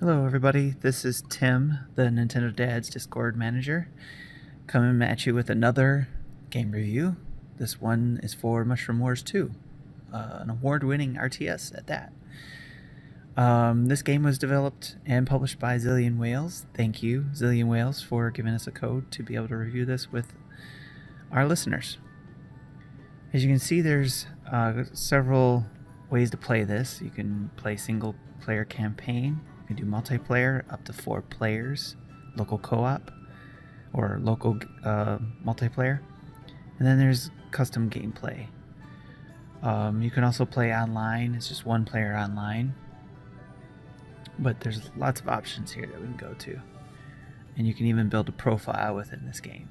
Hello, everybody. This is Tim, the Nintendo Dad's Discord manager, coming at you with another game review. This one is for Mushroom Wars 2, an award-winning RTS at that. This game was developed and published by Zillion Whales. Thank you, Zillion Whales, for giving us a code to be able to review this with our listeners. As you can see, there's several ways to play this. You can play single-player campaign. You can do multiplayer, up to 4 players, local co-op, or local multiplayer. And then there's custom gameplay. You can also play online. It's just 1 player online. But there's lots of options here that we can go to. And you can even build a profile within this game.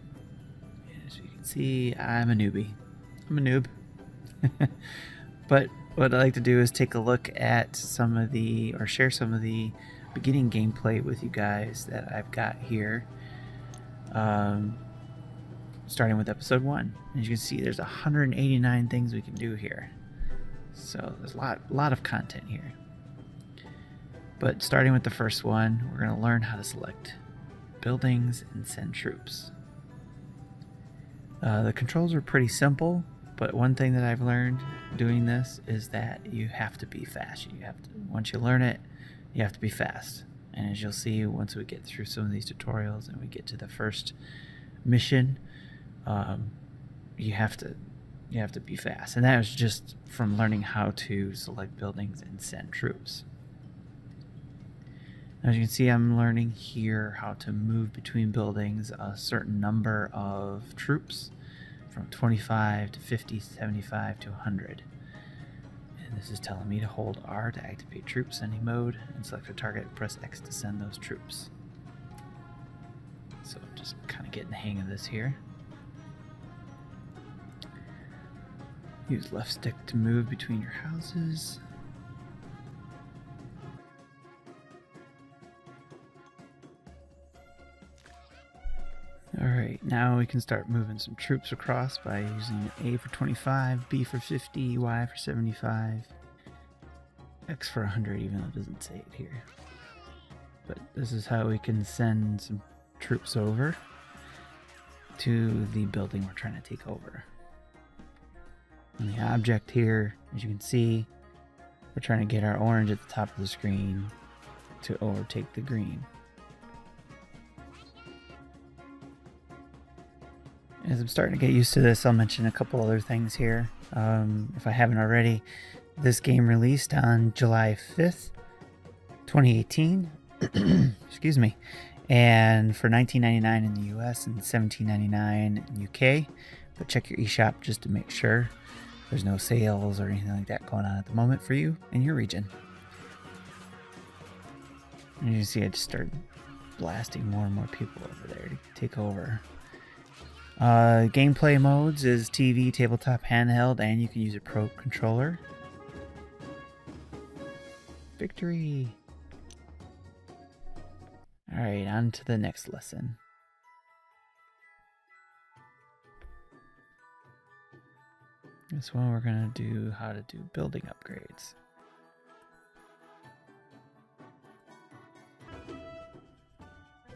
As you can see, I'm a newbie. I'm a noob. But what I like to do is take a look at share some of the beginning gameplay with you guys that I've got here. Starting with episode 1. As you can see, there's 189 things we can do here. So there's a lot of content here. But starting with the first one, we're going to learn how to select buildings and send troops. The controls are pretty simple, but one thing that I've learned doing this is that you have to be fast. Once you learn it, you have to be fast. And as you'll see, once we get through some of these tutorials and we get to the first mission, you have to be fast. And that was just from learning how to select buildings and send troops. As you can see, I'm learning here how to move between buildings a certain number of troops, from 25 to 50, 75 to 100. And this is telling me to hold R to activate troop sending mode and select a target, press X to send those troops. So just kind of getting the hang of this here. Use left stick to move between your houses. Alright, now we can start moving some troops across by using A for 25, B for 50, Y for 75, X for 100, even though it doesn't say it here. But this is how we can send some troops over to the building we're trying to take over. On the object here, as you can see, we're trying to get our orange at the top of the screen to overtake the green. As I'm starting to get used to this, I'll mention a couple other things here. If I haven't already, this game released on July 5th, 2018. Excuse me. And for $19.99 in the US and $17.99 in UK. But check your eShop just to make sure there's no sales or anything like that going on at the moment for you in your region. And you can see I just started blasting more and more people over there to take over. Gameplay modes is TV, tabletop, handheld, and you can use a Pro controller. Victory! Alright, on to the next lesson. This one we're going to do how to do building upgrades.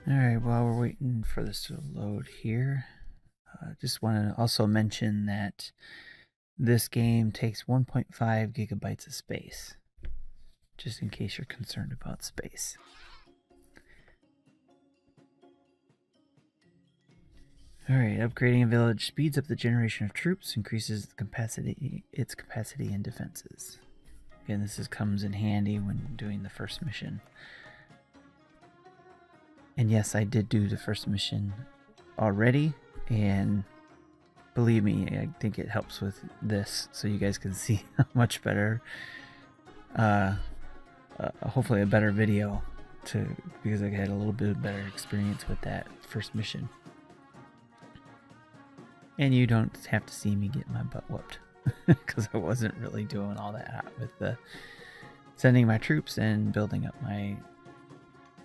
Alright, while we're waiting for this to load here, just want to also mention that this game takes 1.5 gigabytes of space, just in case you're concerned about space. Alright, upgrading a village speeds up the generation of troops, increases its capacity and defenses. Again, this comes in handy when doing the first mission. And yes, I did do the first mission already, and believe me, I think it helps with this so you guys can see a much better, hopefully a better video because I had a little bit better experience with that first mission. And you don't have to see me get my butt whooped because I wasn't really doing all that hot with the sending my troops and building up my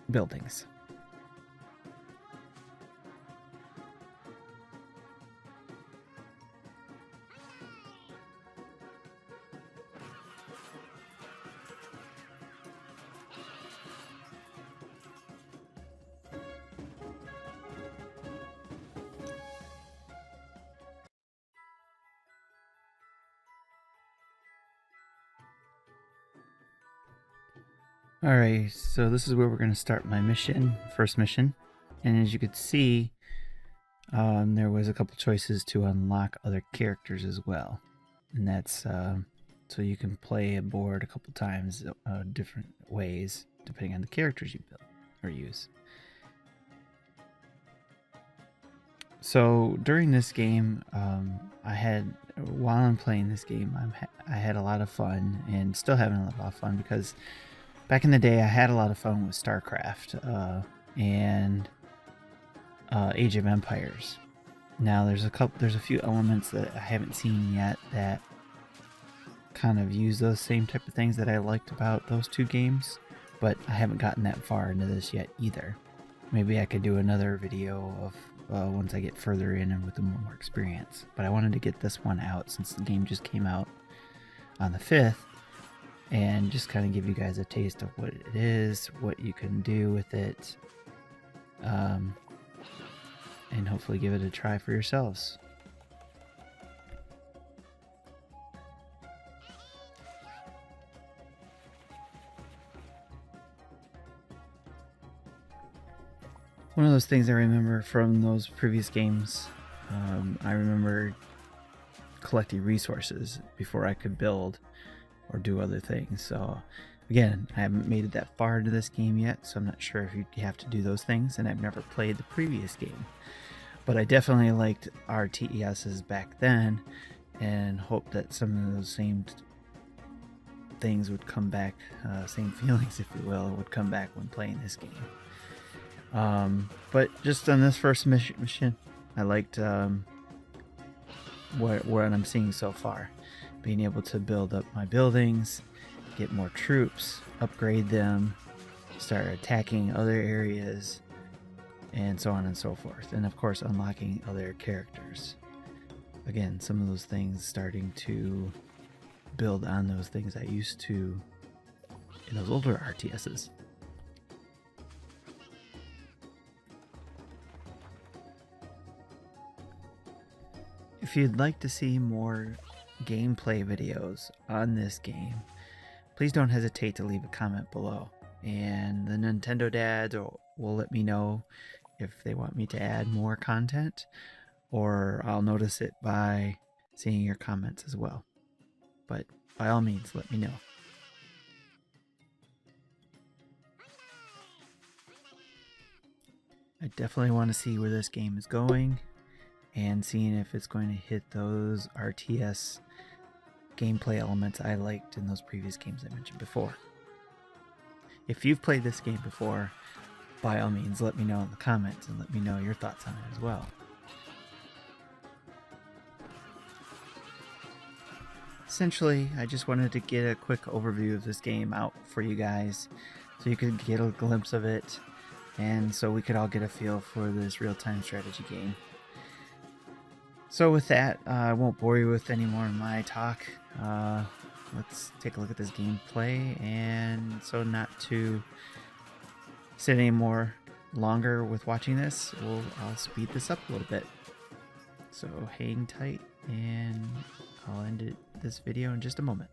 buildings. Alright, so this is where we're going to start my mission, first mission. And as you could see, there was a couple choices to unlock other characters as well. And that's so you can play a board a couple times different ways depending on the characters you build or use. So during this game, while I'm playing this game, I had a lot of fun and still having a lot of fun because back in the day I had a lot of fun with StarCraft and Age of Empires. Now there's a few elements that I haven't seen yet that kind of use those same type of things that I liked about those two games, but I haven't gotten that far into this yet either. Maybe I could do another video of once I get further in and with more experience. But I wanted to get this one out since the game just came out on the 5th and just kind of give you guys a taste of what it is, what you can do with it, and hopefully give it a try for yourselves. One of those things I remember from those previous games, I remember collecting resources before I could build or do other things. So again, I haven't made it that far into this game yet, so I'm not sure if you have to do those things, and I've never played the previous game. But I definitely liked RTSs back then and hoped that some of those same things would come back, same feelings, if you will, would come back when playing this game. But just on this first mission, I liked what I'm seeing so far. Being able to build up my buildings, get more troops, upgrade them, start attacking other areas, and so on and so forth. And of course, unlocking other characters. Again, some of those things starting to build on those things I used to in those older RTSs. If you'd like to see more gameplay videos on this game, please don't hesitate to leave a comment below. And the Nintendo dads will let me know if they want me to add more content, or I'll notice it by seeing your comments as well. But by all means, let me know. I definitely want to see where this game is going and seeing if it's going to hit those RTS gameplay elements I liked in those previous games I mentioned before. If you've played this game before, by all means let me know in the comments and let me know your thoughts on it as well. Essentially, I just wanted to get a quick overview of this game out for you guys so you could get a glimpse of it and so we could all get a feel for this real-time strategy game. So with that, I won't bore you with any more of my talk. Let's take a look at this gameplay, and so not to sit any more longer with watching this, I'll speed this up a little bit. So hang tight, and I'll end this video in just a moment.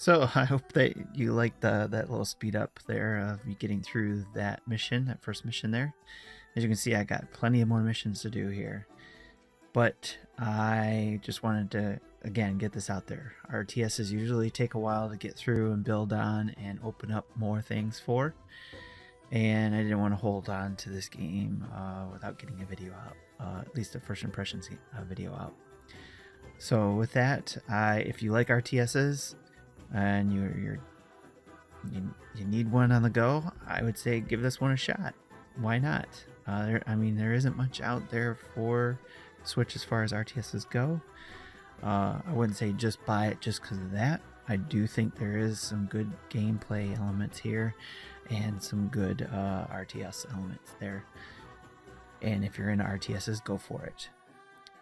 So I hope that you liked that little speed up there of me getting through that mission, that first mission there. As you can see, I got plenty of more missions to do here. But I just wanted to, again, get this out there. RTSs usually take a while to get through and build on and open up more things for. And I didn't want to hold on to this game without getting a video out, at least a first impressions video out. So with that, if you like RTSs, and you need one on the go, I would say give this one a shot. Why not? There isn't much out there for Switch as far as RTSs go. I wouldn't say just buy it just because of that. I do think there is some good gameplay elements here, and some good RTS elements there. And if you're into RTSs, go for it.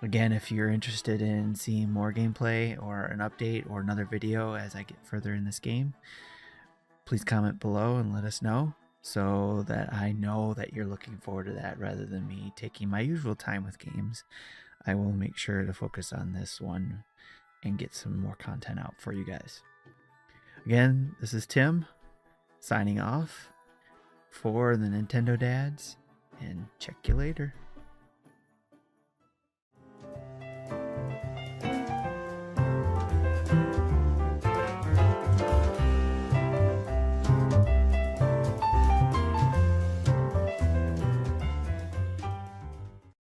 Again, if you're interested in seeing more gameplay or an update or another video as I get further in this game, please comment below and let us know so that I know that you're looking forward to that rather than me taking my usual time with games. I will make sure to focus on this one and get some more content out for you guys. Again, this is Tim signing off for the Nintendo Dads, and check you later.